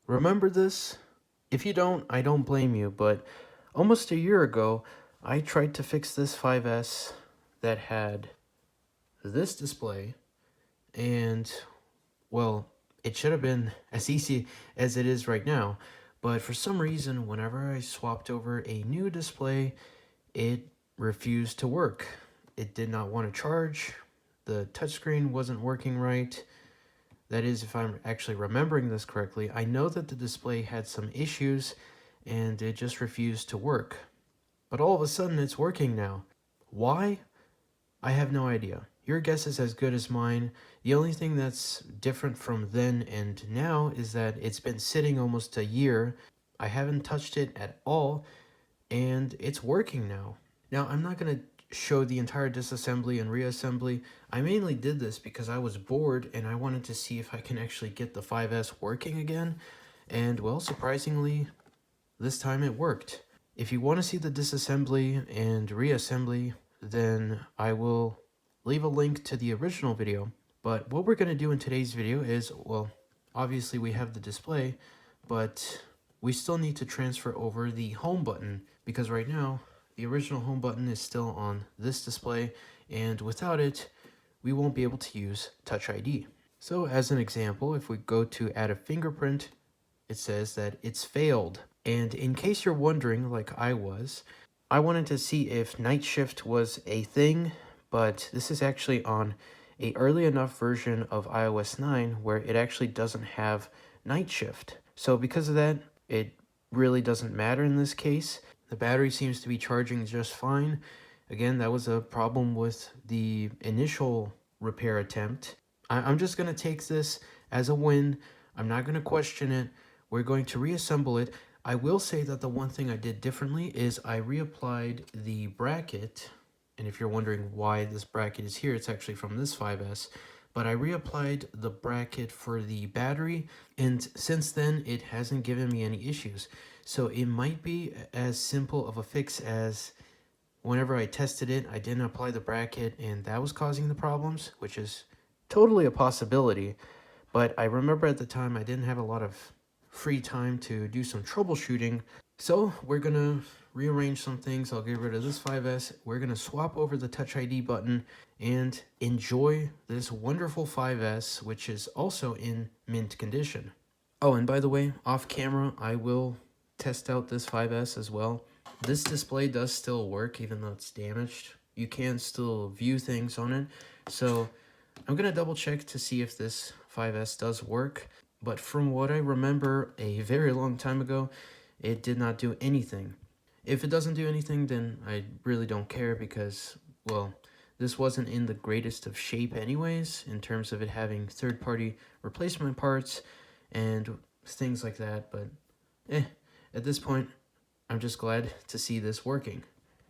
Remember this? If you don't, I don't blame you, but almost a year ago, I tried to fix this 5S that had this display, and, well, it should have been as easy as it is right now, but for some reason, whenever I swapped over a new display, it refused to work. It did not want to charge, the touchscreen wasn't working right. That is, if I'm actually remembering this correctly, I know that the display had some issues and it just refused to work. But all of a sudden it's working now. Why? I have no idea. Your guess is as good as mine. The only thing that's different from then and now is that it's been sitting almost a year. I haven't touched it at all, and it's working now. Now, I'm not going to show the entire disassembly and reassembly. I mainly did this because I was bored and I wanted to see if I can actually get the 5S working again. And, well, surprisingly, this time it worked. If you want to see the disassembly and reassembly, then I will leave a link to the original video. But what we're going to do in today's video is, well, obviously we have the display, but we still need to transfer over the home button because right now the original home button is still on this display, and without it, we won't be able to use Touch ID. So as an example, if we go to add a fingerprint, it says that it's failed. And in case you're wondering, like I was, I wanted to see if night shift was a thing, but this is actually on a early enough version of iOS 9 where it actually doesn't have night shift. So because of that, it really doesn't matter in this case. The battery seems to be charging just fine. Again, that was a problem with the initial repair attempt. I'm just going to take this as a win. I'm not going to question it. We're going to reassemble it. I will say that the one thing I did differently is I reapplied the bracket. And if you're wondering why this bracket is here, it's actually from this 5S. But I reapplied the bracket for the battery, and since then it hasn't given me any issues. So it might be as simple of a fix as whenever I tested it, I didn't apply the bracket and that was causing the problems, which is totally a possibility. But I remember at the time I didn't have a lot of free time to do some troubleshooting. So we're going to rearrange some things. I'll get rid of this 5S. We're going to swap over the Touch ID button and enjoy this wonderful 5S, which is also in mint condition. Oh, and by the way, off camera, I will test out this 5S as well. This display does still work even though it's damaged. You can still view things on it. So I'm going to double check to see if this 5S does work. But from what I remember a very long time ago, it did not do anything. If it doesn't do anything, then I really don't care because, well, this wasn't in the greatest of shape anyways, in terms of it having third-party replacement parts and things like that, but at this point, I'm just glad to see this working.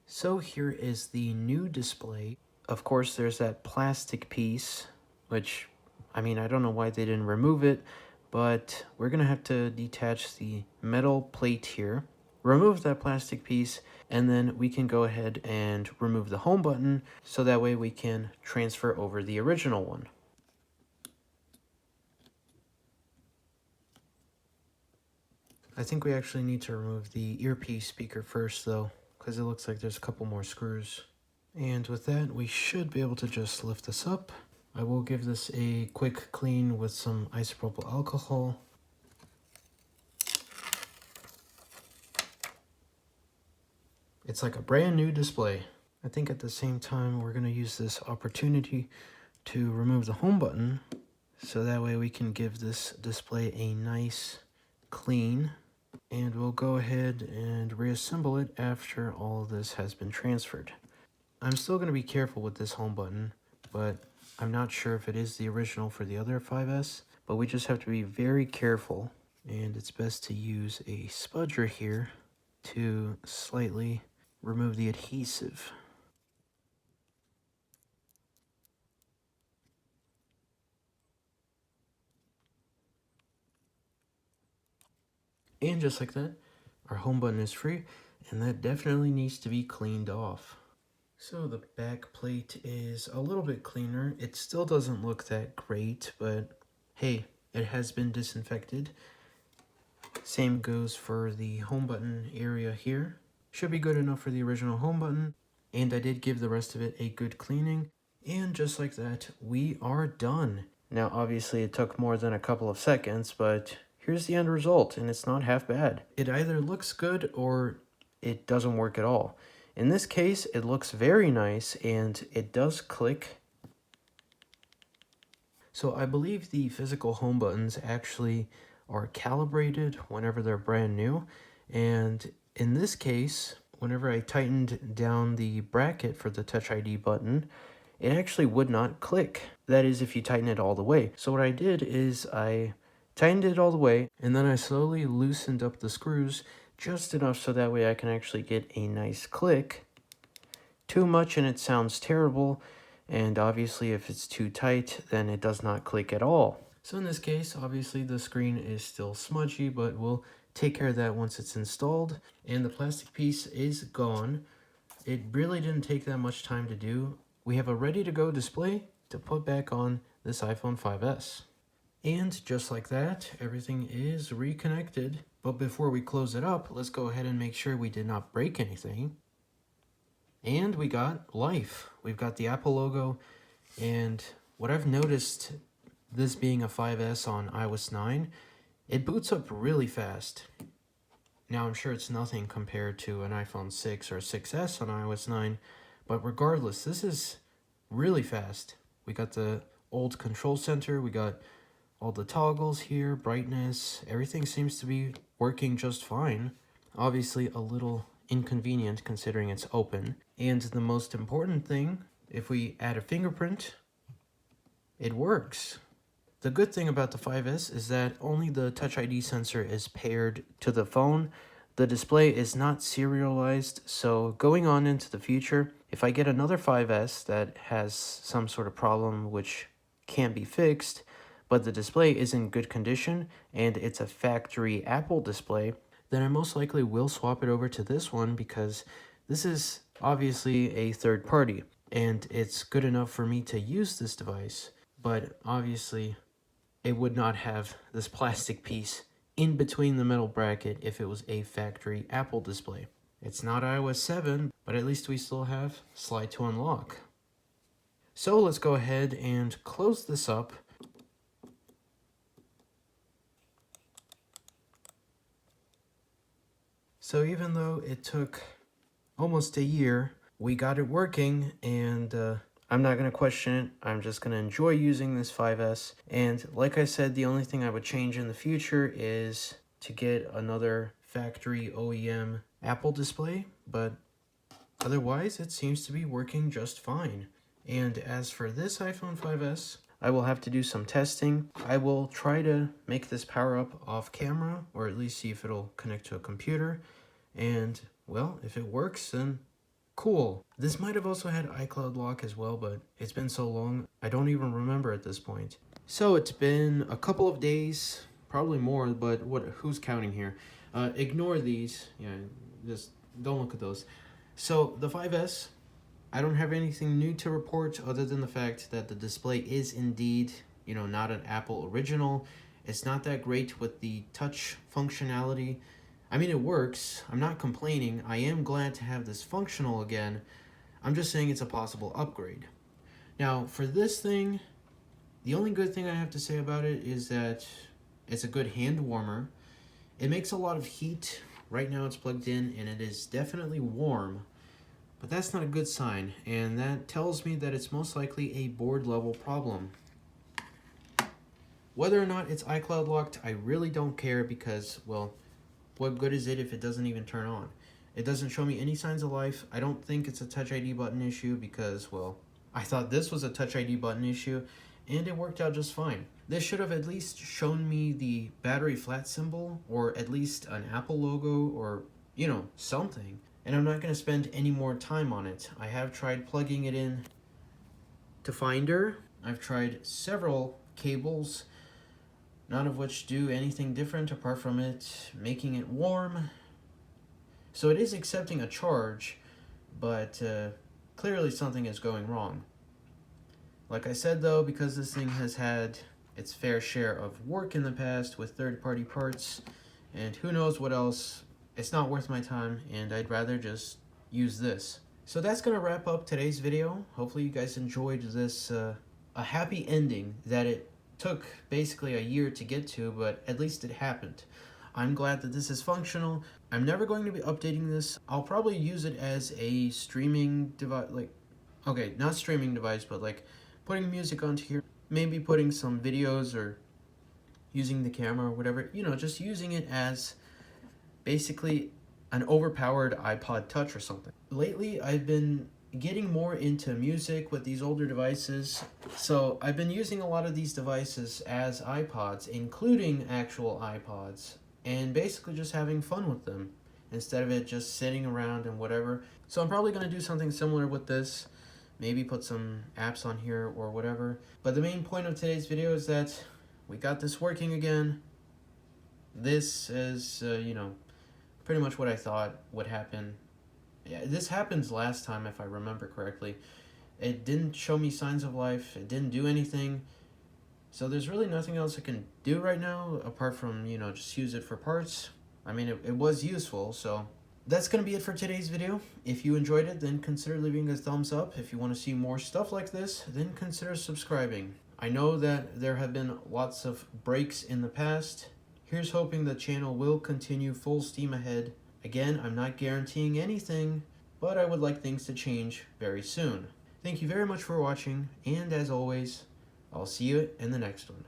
So here is the new display. Of course, there's that plastic piece, which, I mean, I don't know why they didn't remove it, but we're going to have to detach the metal plate here, remove that plastic piece, and then we can go ahead and remove the home button so that way we can transfer over the original one. I think we actually need to remove the earpiece speaker first though, because it looks like there's a couple more screws. And with that, we should be able to just lift this up. I will give this a quick clean with some isopropyl alcohol. It's like a brand new display. I think at the same time, we're going to use this opportunity to remove the home button, so that way we can give this display a nice clean. And we'll go ahead and reassemble it after all of this has been transferred. I'm still going to be careful with this home button, but I'm not sure if it is the original for the other 5S, but we just have to be very careful, and it's best to use a spudger here to slightly remove the adhesive. And just like that, our home button is free, and that definitely needs to be cleaned off. So the back plate is a little bit cleaner. It still doesn't look that great, but hey, it has been disinfected. Same goes for the home button area here. Should be good enough for the original home button. And I did give the rest of it a good cleaning. And just like that, we are done. Now, obviously, it took more than a couple of seconds, but here's the end result, and it's not half bad. It either looks good or it doesn't work at all. In this case, it looks very nice, and it does click. So I believe the physical home buttons actually are calibrated whenever they're brand new. And in this case, whenever I tightened down the bracket for the Touch ID button, it actually would not click. That is if you tighten it all the way. So what I did is I tightened it all the way, and then I slowly loosened up the screws just enough so that way I can actually get a nice click. Too much and it sounds terrible, and obviously if it's too tight, then it does not click at all. So in this case, obviously the screen is still smudgy, but we'll take care of that once it's installed. And the plastic piece is gone. It really didn't take that much time to do. We have a ready-to-go display to put back on this iPhone 5S. And just like that, everything is reconnected. But before we close it up, let's go ahead and make sure we did not break anything. And we got life. We've got the Apple logo. And what I've noticed, this being a 5S on iOS 9, it boots up really fast. Now, I'm sure it's nothing compared to an iPhone 6 or 6S on iOS 9, but regardless, this is really fast. We got the old control center, we got all the toggles here, brightness, everything seems to be working just fine. Obviously a little inconvenient considering it's open. And the most important thing, if we add a fingerprint, it works. The good thing about the 5S is that only the Touch ID sensor is paired to the phone. The display is not serialized, so going on into the future, if I get another 5S that has some sort of problem which can't be fixed, but the display is in good condition and it's a factory Apple display, then I most likely will swap it over to this one because this is obviously a third party and it's good enough for me to use this device, but obviously it would not have this plastic piece in between the metal bracket if it was a factory Apple display. It's not iOS 7, but at least we still have slide to unlock. So let's go ahead and close this up. So even though it took almost a year, we got it working, and I'm not going to question it. I'm just going to enjoy using this 5S. And like I said, the only thing I would change in the future is to get another factory OEM Apple display, but otherwise it seems to be working just fine. And as for this iPhone 5S, I will have to do some testing. I will try to make this power up off camera, or at least see if it'll connect to a computer. And, well, if it works, then cool. This might have also had iCloud lock as well, but it's been so long, I don't even remember at this point. So it's been a couple of days, probably more, but who's counting here? Ignore these. Yeah, just don't look at those. So the 5S, I don't have anything new to report other than the fact that the display is indeed, not an Apple original. It's not that great with the touch functionality. I mean, it works. I'm not complaining. I am glad to have this functional again. I'm just saying it's a possible upgrade. Now, for this thing, the only good thing I have to say about it is that it's a good hand warmer. It makes a lot of heat. Right now it's plugged in and it is definitely warm. But that's not a good sign, and that tells me that it's most likely a board level problem. Whether or not it's iCloud locked, I really don't care because, well, what good is it if it doesn't even turn on? It doesn't show me any signs of life. I don't think it's a Touch ID button issue because, well, I thought this was a Touch ID button issue, and it worked out just fine. This should have at least shown me the battery flat symbol, or at least an Apple logo, or, something. And I'm not going to spend any more time on it. I have tried plugging it in to Finder. I've tried several cables, none of which do anything different apart from it making it warm. So it is accepting a charge, but clearly something is going wrong. Like I said though, because this thing has had its fair share of work in the past with third-party parts and who knows what else. It's not worth my time, and I'd rather just use this. So that's gonna wrap up today's video. Hopefully you guys enjoyed this, a happy ending that it took basically a year to get to, but at least it happened. I'm glad that this is functional. I'm never going to be updating this. I'll probably use it as a streaming device, like, okay, not streaming device, but like putting music onto here, maybe putting some videos or using the camera or whatever, you know, just using it as basically an overpowered iPod Touch or something. Lately, I've been getting more into music with these older devices, so I've been using a lot of these devices as iPods, including actual iPods, and basically just having fun with them instead of it just sitting around and whatever. So I'm probably going to do something similar with this, maybe put some apps on here or whatever. But the main point of today's video is that we got this working again. This is, pretty much what I thought would happen. Yeah, this happens last time, if I remember correctly. It didn't show me signs of life. It didn't do anything. So there's really nothing else I can do right now apart from, just use it for parts. I mean, it was useful, so that's going to be it for today's video. If you enjoyed it, then consider leaving a thumbs up. If you want to see more stuff like this, then consider subscribing. I know that there have been lots of breaks in the past. Here's hoping the channel will continue full steam ahead. Again, I'm not guaranteeing anything, but I would like things to change very soon. Thank you very much for watching, and as always, I'll see you in the next one.